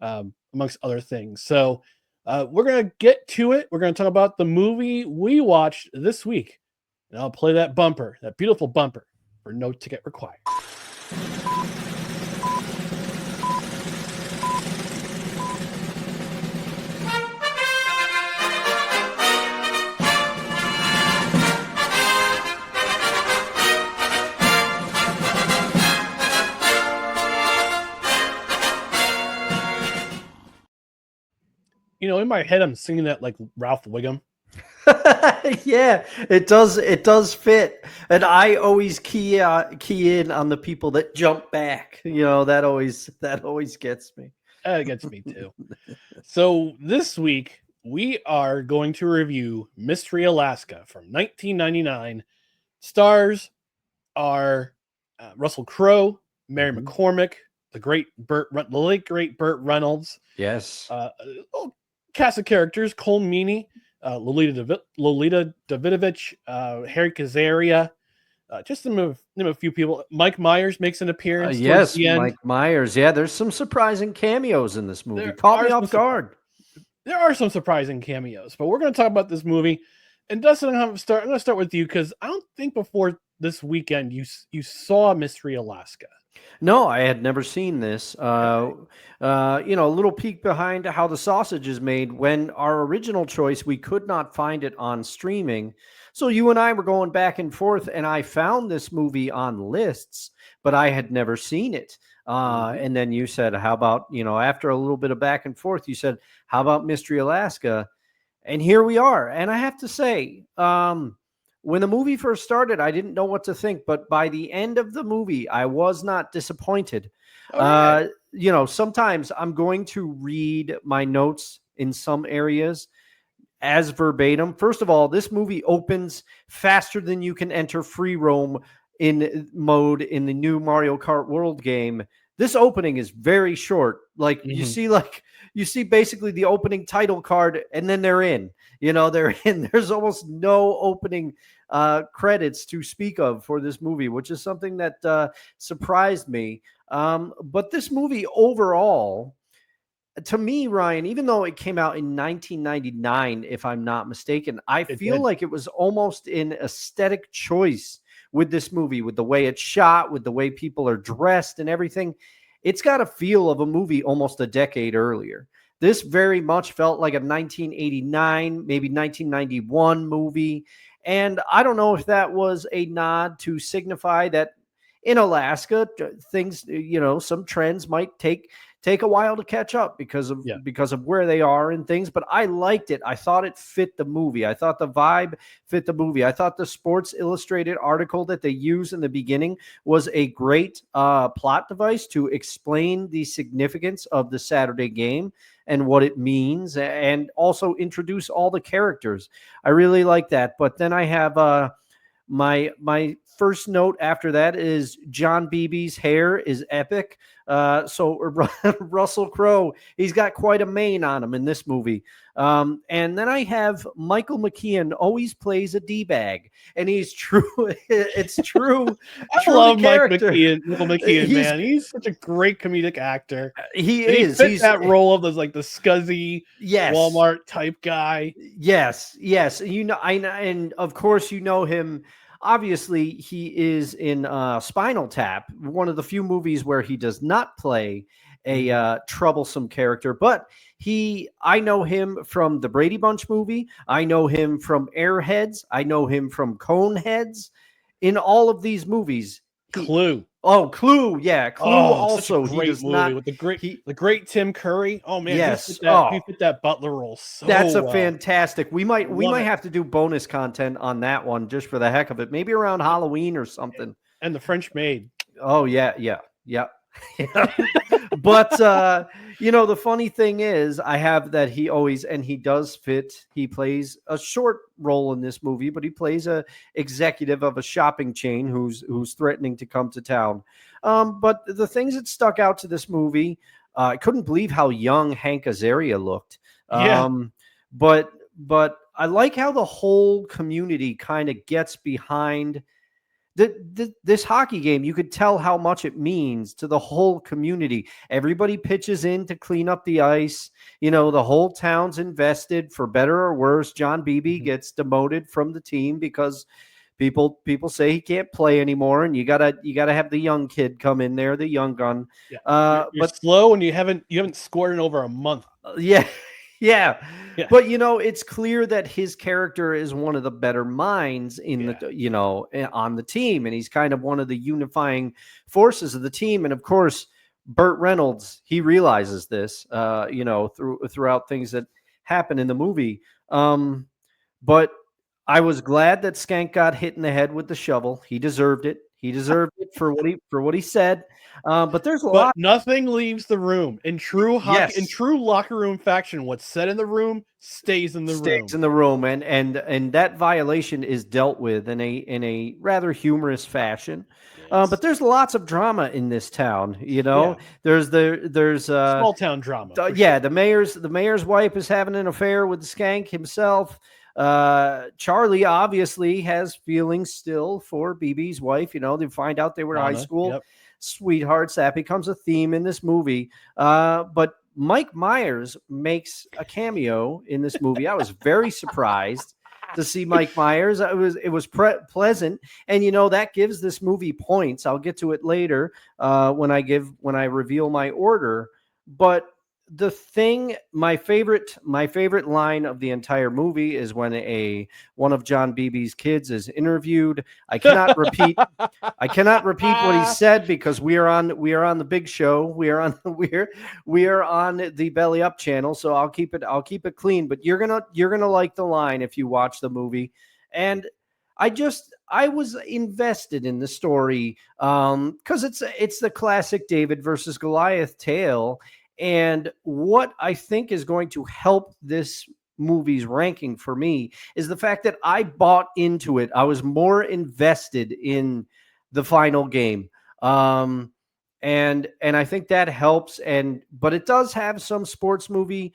amongst other things. So we're going to get to it. We're going to talk about the movie we watched this week. And I'll play that bumper, that beautiful bumper, for no ticket required. In my head, I'm singing that like Ralph Wiggum. Yeah, it does fit. And I always key in on the people that jump back. That always gets me. It gets me too. So this week, we are going to review Mystery Alaska from 1999. Stars are Russell Crowe, Mary McCormick, the late great Burt Reynolds. Yes. Cast of characters: Cole Meany, Lolita Davidovich, Harry Kazaria, just to name a few people. Mike Myers makes an appearance. Yes, the end. Mike Myers. Yeah, there's some surprising cameos in this movie. Caught me off guard. There are some surprising cameos, but we're going to talk about this movie. And Dustin, I'm going to start with you because I don't think before this weekend you saw Mystery Alaska. No, I had never seen this. A little peek behind how the sausage is made. When our original choice, we could not find it on streaming. So you and I were going back and forth, and I found this movie on lists, but I had never seen it. And then you said, how about, after a little bit of back and forth, you said, how about Mystery Alaska? And here we are. And I have to say, when the movie first started, I didn't know what to think, but by the end of the movie, I was not disappointed. Okay. Sometimes I'm going to read my notes in some areas as verbatim. First of all, this movie opens faster than you can enter free roam in mode in the new Mario Kart World game. This opening is very short. Like you see basically the opening title card and then they're in. They're in. There's almost no opening credits to speak of for this movie, which is something that surprised me. But this movie overall, to me, Ryan, even though it came out in 1999, if I'm not mistaken, I feel like it was almost an aesthetic choice with this movie, with the way it's shot, with the way people are dressed and everything. It's got a feel of a movie almost a decade earlier. This very much felt like a 1989, maybe 1991 movie. And I don't know if that was a nod to signify that in Alaska, things, some trends might take a while to catch up because of where they are and things. But I liked it. I thought it fit the movie. I thought the vibe fit the movie. I thought the Sports Illustrated article that they use in the beginning was a great plot device to explain the significance of the Saturday game and what it means, and also introduce all the characters. I really like that. But then I have my first note after that is John Beebe's hair is epic. So Russell Crowe, he's got quite a mane on him in this movie. And then I have Michael McKean always plays a D-bag, and he's true. It's true. I love Michael McKean, man. He's such a great comedic actor. He's that role of the scuzzy Walmart type guy. Yes. And of course you know him. Obviously, he is in Spinal Tap, one of the few movies where he does not play a troublesome character. But I know him from the Brady Bunch movie. I know him from Airheads. I know him from Coneheads. In all of these movies. Clue. Clue. Yeah, Clue also. Such a great movie with the great Tim Curry. Oh man, yes. He fit that Butler role so That's a well. fantastic. We might have to do bonus content on that one just for the heck of it. Maybe around Halloween or something. And the French Maid. Oh yeah. But the funny thing is, I have that he does fit. He plays a short role in this movie, but he plays a executive of a shopping chain who's threatening to come to town. But the things that stuck out to this movie, I couldn't believe how young Hank Azaria looked. But I like how the whole community kind of gets behind this hockey game, you could tell how much it means to the whole community. Everybody pitches in to clean up the ice. The whole town's invested, for better or worse. John Beebe gets demoted from the team because people say he can't play anymore, and you gotta have the young kid come in there, the young gun. Yeah. You're but slow, and you haven't scored in over a month. Yeah. But it's clear that his character is one of the better minds in the on the team, and he's kind of one of the unifying forces of the team. And of course, Burt Reynolds, he realizes this, throughout things that happen in the movie. But I was glad that Skank got hit in the head with the shovel. He deserved it. He deserved it for what he said. But there's a lot. Nothing leaves the room. In true hockey, in true locker room faction, what's said in the room stays in the room. Stays in the room, and that violation is dealt with in a rather humorous fashion. Yes. But there's lots of drama in this town. There's small town drama. Sure. The mayor's wife is having an affair with the Skank himself. Charlie obviously has feelings still for BB's wife. They find out they were high school sweethearts. That becomes a theme in this movie. But Mike Myers makes a cameo in this movie. I was very surprised to see Mike Myers. It was pleasant, and that gives this movie points. I'll get to it later when I reveal my order. But the thing, my favorite line of the entire movie is when one of John Beebe's kids is interviewed. I cannot repeat what he said because we are on the big show. We are on the Belly Up channel, so I'll keep it clean. But you're gonna like the line if you watch the movie. And I was invested in the story because it's the classic David versus Goliath tale. And what I think is going to help this movie's ranking for me is the fact that I bought into it. I was more invested in the final game. And I think that helps. But it does have some sports movie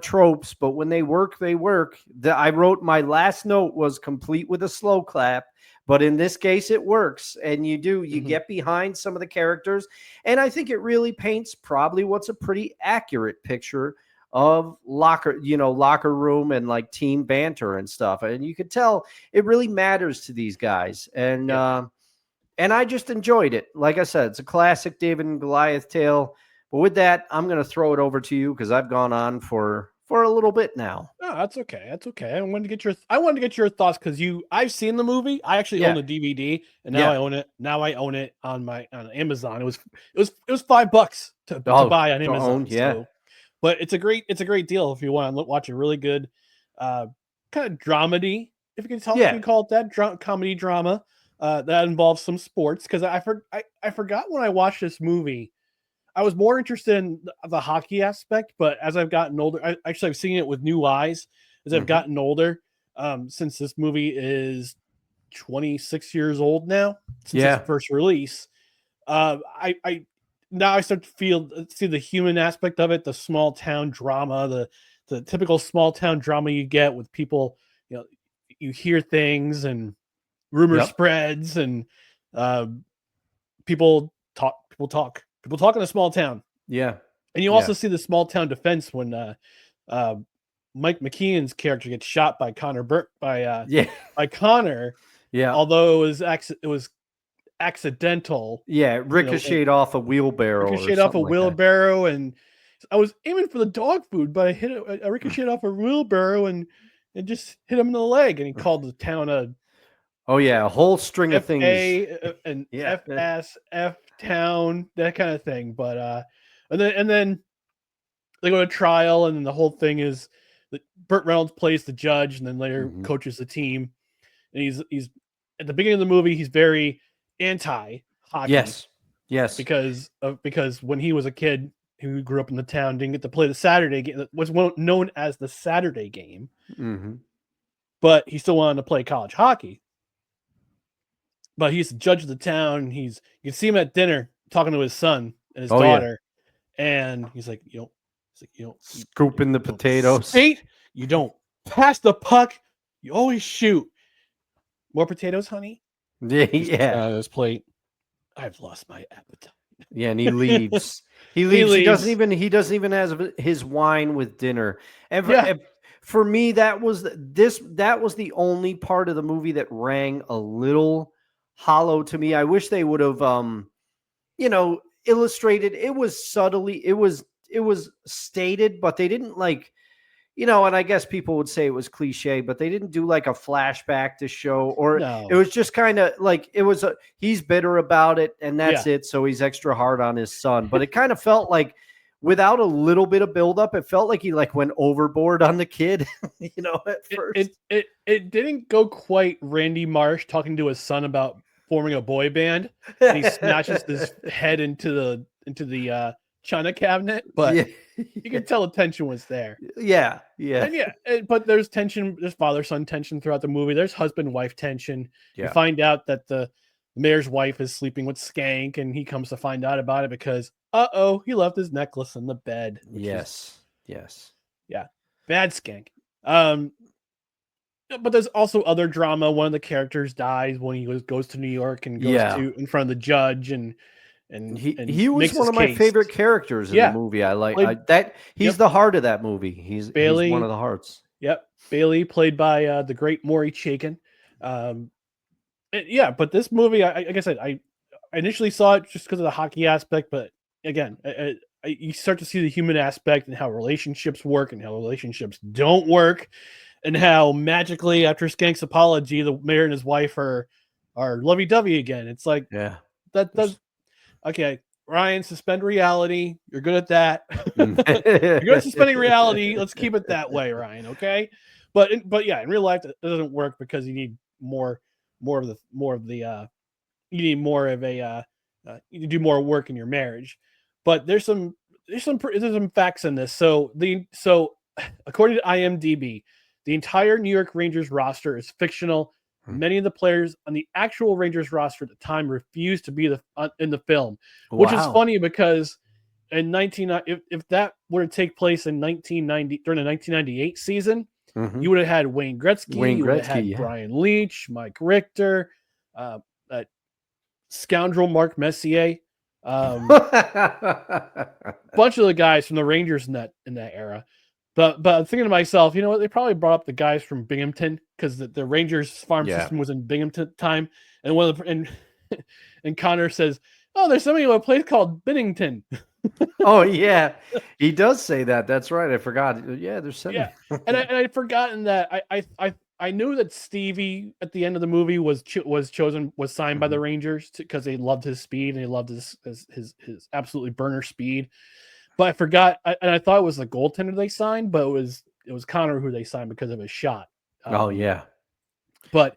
tropes, but when they work, they work. I wrote my last note was complete with a slow clap. But in this case, it works, and you get behind some of the characters, and I think it really paints probably what's a pretty accurate picture of locker room and like team banter and stuff. And you could tell it really matters to these guys, and I just enjoyed it. Like I said, it's a classic David and Goliath tale. But with that, I'm going to throw it over to you because I've gone on for a little bit now. No, that's okay. That's okay. I wanted to get your thoughts because I've seen the movie. I actually own the DVD, and now I own it. Now I own it on Amazon. It was $5 to buy on Amazon. So, but it's a great deal if you want to watch a really good kind of dramedy, if you can call it that, comedy drama that involves some sports. Because I forgot when I watched this movie. I was more interested in the hockey aspect, but as I've gotten older, I've seen it with new eyes as I've gotten older. Since this movie is 26 years old now, since its first release, I start to see the human aspect of it, the small town drama, the typical small town drama you get with people. You hear things and rumor spreads and people talk in a small town. Yeah. And you also see the small town defense when Mike McKeon's character gets shot by Burt by Connor. Yeah. Although it was accidental. Yeah, ricocheted off a wheelbarrow. And I was aiming for the dog food, but I ricocheted off a wheelbarrow and just hit him in the leg, and he called the town a whole string of things. An F town, that kind of thing. But and then they go to trial, and then the whole thing is that Burt Reynolds plays the judge, and then later coaches the team. And he's at the beginning of the movie, he's very anti-hockey. Yes. Because when he was a kid who grew up in the town, didn't get to play the Saturday game, what's known as the Saturday game. But he still wanted to play college hockey. But he's the judge of the town. You can see him at dinner talking to his son and his daughter, and he's like, scooping the potatoes. Skate, you don't pass the puck. You always shoot. More potatoes, honey. Yeah. His plate. I've lost my appetite. Yeah, and he leaves. He He leaves. He doesn't leaves. even. He doesn't even have his wine with dinner. And Yeah. for me, that was the only part of the movie that rang a little hollow to me. I wish they would have, illustrated. It was subtly. It was stated, but they didn't like. And I guess people would say it was cliche, but they didn't do like a flashback to show, or No. it was just kind of like he's bitter about it and that's it. So he's extra hard on his son. But it kind of felt like without a little bit of buildup, it felt like he like went overboard on the kid, at first. It didn't go quite Randy Marsh talking to his son about forming a boy band, and he smashes his head into the china cabinet, but you can tell the tension was there. Yeah. But there's tension. There's father-son tension throughout the movie. There's husband-wife tension. Yeah. You find out that the mayor's wife is sleeping with Skank, and he comes to find out about it because, he left his necklace in the bed. Yes. Yeah, bad Skank. But there's also other drama. One of the characters dies when he goes to New York and goes in front of the judge, and he was one of my favorite characters in the movie. I like that. He's the heart of that movie. He's one of the hearts. Yep. Bailey, played by the great Maury Chaykin. But this movie, like I said, I initially saw it just because of the hockey aspect, but again, you start to see the human aspect and how relationships work and how relationships don't work, and how magically after Skank's apology, the mayor and his wife are lovey-dovey again. It's like that does. Okay, Ryan, suspend reality. You're good at that. You're good at suspending reality. Let's keep it that way, Ryan. Okay, but in real life it doesn't work because you need more of the you need more of a you do more work in your marriage. But there's some facts in this. So according to IMDb, the entire New York Rangers roster is fictional. Many of the players on the actual Rangers roster at the time refused to be in the film, which is funny because in if that were to take place in 1990 during the 1998 season, you would have had Wayne Gretzky, you would have had Brian Leach, Mike Richter, scoundrel Mark Messier, bunch of the guys from the Rangers in that era. But I'm thinking to myself, you know what? They probably brought up the guys from Binghamton because the Rangers farm system was in Binghamton at the time. And and Connor says, "Oh, there's somebody in a place called Bennington." Oh yeah, he does say that. That's right. I forgot. Yeah, there's something. Yeah, and I'd forgotten that. I knew that Stevie at the end of the movie was signed by the Rangers because they loved his speed and they loved his absolutely burner speed. But I forgot, and I thought it was the goaltender they signed, but it was Connor who they signed because of his shot. But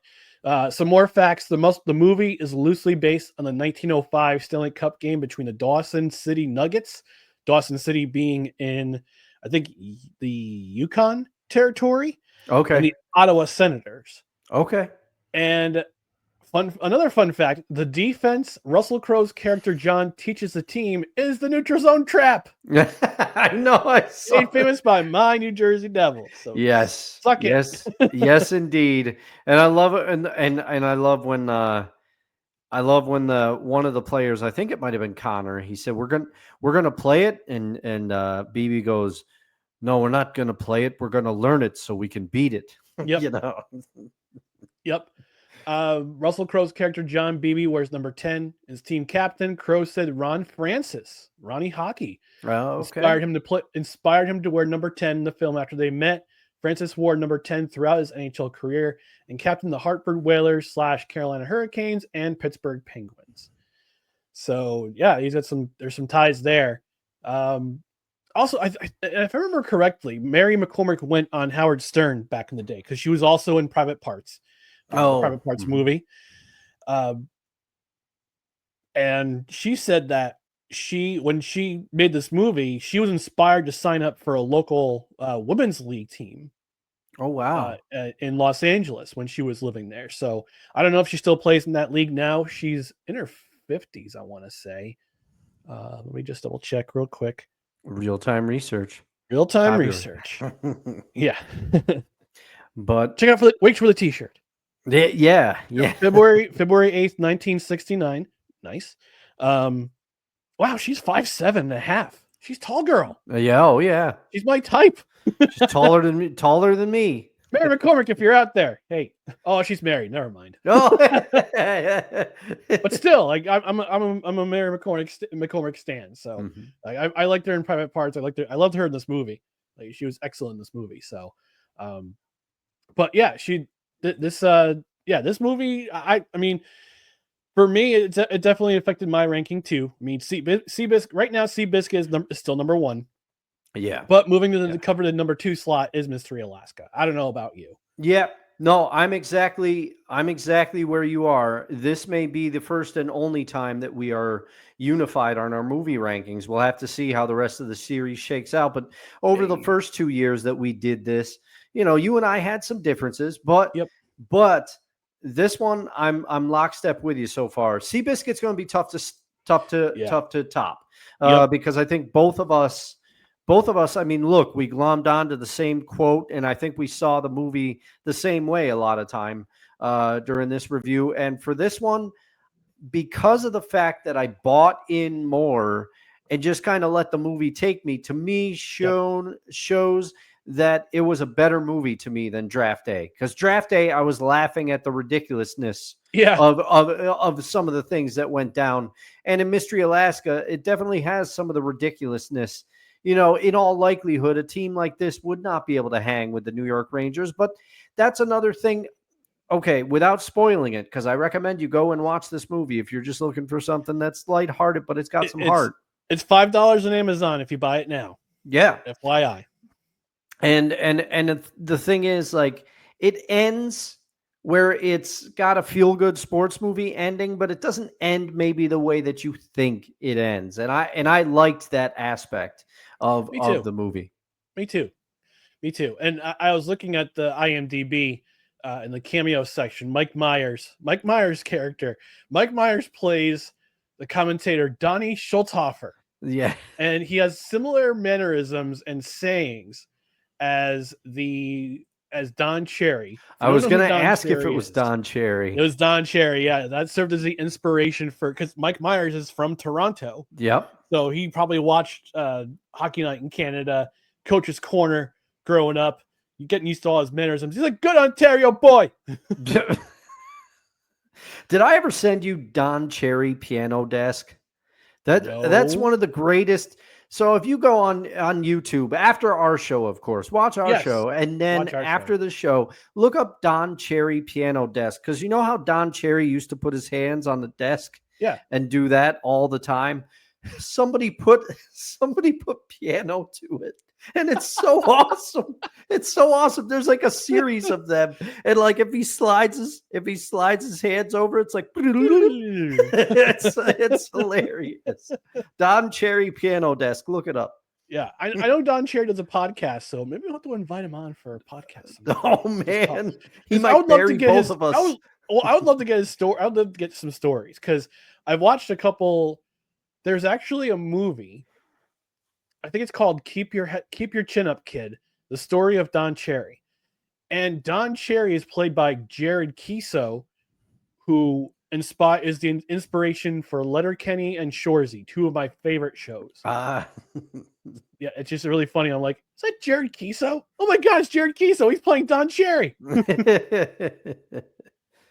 some more facts: the movie is loosely based on the 1905 Stanley Cup game between the Dawson City Nuggets, Dawson City being in, I think, the Yukon territory, and the Ottawa Senators. And another fun fact: the defense Russell Crowe's character John teaches the team is the neutral zone trap. I know. I saw made famous by my New Jersey Devils. So suck it. Yes, indeed. And I love it. And I love when one of the players, I think it might have been Connor, he said, we're gonna play it, and BB goes, "No, we're not gonna play it. We're gonna learn it so we can beat it." Yep. Yep. Russell Crowe's character John Beebe wears number 10 as team captain. Crowe said Ronnie Hockey inspired him to wear number 10 in the film after they met. Francis wore number 10 throughout his NHL career and captained the Hartford Whalers / Carolina Hurricanes and Pittsburgh Penguins. So yeah, there's some ties there. Also, if I remember correctly, Mary McCormick went on Howard Stern back in the day because she was also in Private Parts. Private Parts movie. And she said that when she made this movie, she was inspired to sign up for a local women's league team. Oh, wow. In Los Angeles when she was living there. So I don't know if she still plays in that league now. She's in her 50s, I want to say. Let me just double check real quick. Real-time research. Yeah. But wait for the t-shirt. Yeah. February 8th, 1969. Nice. Wow, she's 5'7.5". She's tall girl. Yeah. Oh, yeah. She's my type. She's taller than me. Taller than me. Mary McCormick, if you're out there, hey. Oh, she's married. Never mind. Oh. But still, like I'm a Mary McCormick stan. So I liked her in Private Parts. I loved her in this movie. Like she was excellent in this movie. So, but yeah, this movie. I mean, for me, it definitely affected my ranking too. I mean, Seabiscuit right now. Seabiscuit is still number 1. Yeah. But moving to the cover to number 2 slot is Mystery Alaska. I don't know about you. Yeah. No, I'm exactly where you are. This may be the first and only time that we are unified on our movie rankings. We'll have to see how the rest of the series shakes out. But over the first 2 years that we did this, you and I had some differences, but this one I'm lockstep with you so far. Seabiscuit's going to be tough to top because I think both of us, I mean, look, we glommed onto the same quote, and I think we saw the movie the same way a lot of time during this review. And for this one, because of the fact that I bought in more and just kind of let the movie take me, to me shows that it was a better movie to me than Draft Day. Because Draft Day, I was laughing at the ridiculousness of some of the things that went down. And in Mystery Alaska, it definitely has some of the ridiculousness. In all likelihood, a team like this would not be able to hang with the New York Rangers. But that's another thing. Okay, without spoiling it, because I recommend you go and watch this movie if you're just looking for something that's lighthearted, but it's got some heart. It's $5 on Amazon if you buy it now. Yeah. FYI. And the thing is, like, it ends where it's got a feel-good sports movie ending, but it doesn't end maybe the way that you think it ends. And I liked that aspect of the movie. Me too. And I was looking at the IMDb in the cameo section. Mike Myers' character. Mike Myers plays the commentator Donnie Schulthofer. Yeah. And he has similar mannerisms and sayings as Don Cherry. I was going to ask if it was Don Cherry. It was Don Cherry, yeah. That served as the inspiration because Mike Myers is from Toronto. Yep. So he probably watched Hockey Night in Canada, Coach's Corner growing up, getting used to all his mannerisms. He's like, good Ontario boy. Did I ever send you Don Cherry Piano Desk? That's one of the greatest. So if you go on YouTube after our show, of course, watch our show. And then after the show, look up Don Cherry Piano Desk. Because you know how Don Cherry used to put his hands on the desk and do that all the time? Somebody put piano to it. And it's so awesome. It's so awesome. There's like a series of them. And like if he slides his hands over, it's like it's hilarious. Don Cherry Piano Desk. Look it up. Yeah. I know Don Cherry does a podcast, so maybe we'll have to invite him on for a podcast. Oh man. He might bury both of us. I would love to get his story. I would love to get some stories because I've watched a couple. There's actually a movie. I think it's called Keep Your Chin Up, Kid, the story of Don Cherry. And Don Cherry is played by Jared Keeso, who is the inspiration for Letterkenny and Shoresy, two of my favorite shows. Yeah, it's just really funny. I'm like, is that Jared Keeso? Oh my God, it's Jared Keeso. He's playing Don Cherry.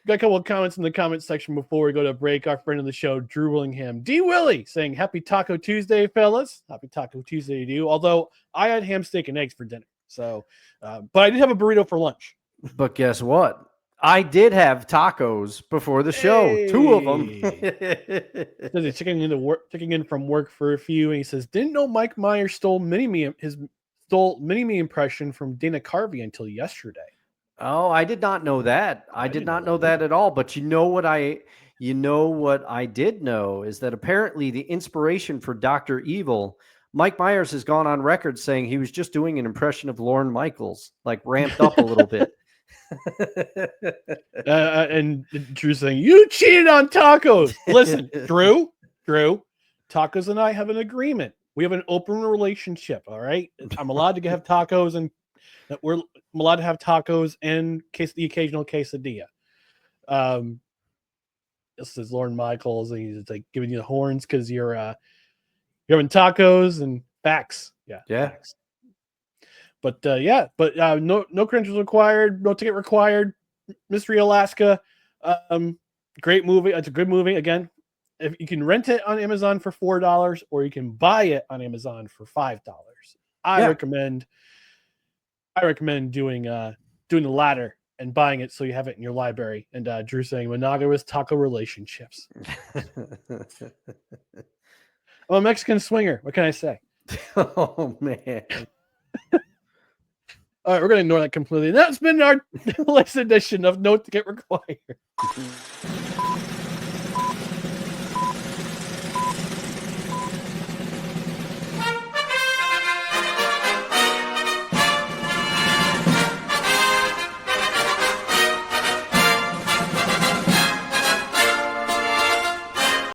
Got a couple of comments in the comment section before we go to break. Our friend of the show, Drew Willingham, D. Willie, saying happy Taco Tuesday, fellas. Happy Taco Tuesday to you. Although I had ham, steak, and eggs for dinner. So, but I did have a burrito for lunch. But guess what? I did have tacos before the show. Hey. 2 of them. He's checking in from work for a few, and he says, "Didn't know Mike Myers stole Mini-Me impression from Dana Carvey until yesterday." Oh, I did not know that. I did not know that at all. But you know what I did know is that apparently the inspiration for Dr. Evil, Mike Myers has gone on record saying he was just doing an impression of Lorne Michaels, like ramped up a little bit. And Drew saying, "You cheated on tacos." Listen, Drew, tacos and I have an agreement. We have an open relationship. All right, I'm allowed to have tacos and the occasional quesadilla. This is Lorne Michaels, and he's like giving you the horns because you're having tacos and facts. Yeah. Facts. But no credentials required, no ticket required. Mystery Alaska, great movie. It's a good movie. Again, if you can rent it on Amazon for $4, or you can buy it on Amazon for $5. I recommend doing the latter and buying it so you have it in your library. And Drew saying monogamous taco relationships. I'm a Mexican swinger. What can I say? Oh man. All right, we're going to ignore that completely. That's been our latest edition of No Ticket Required.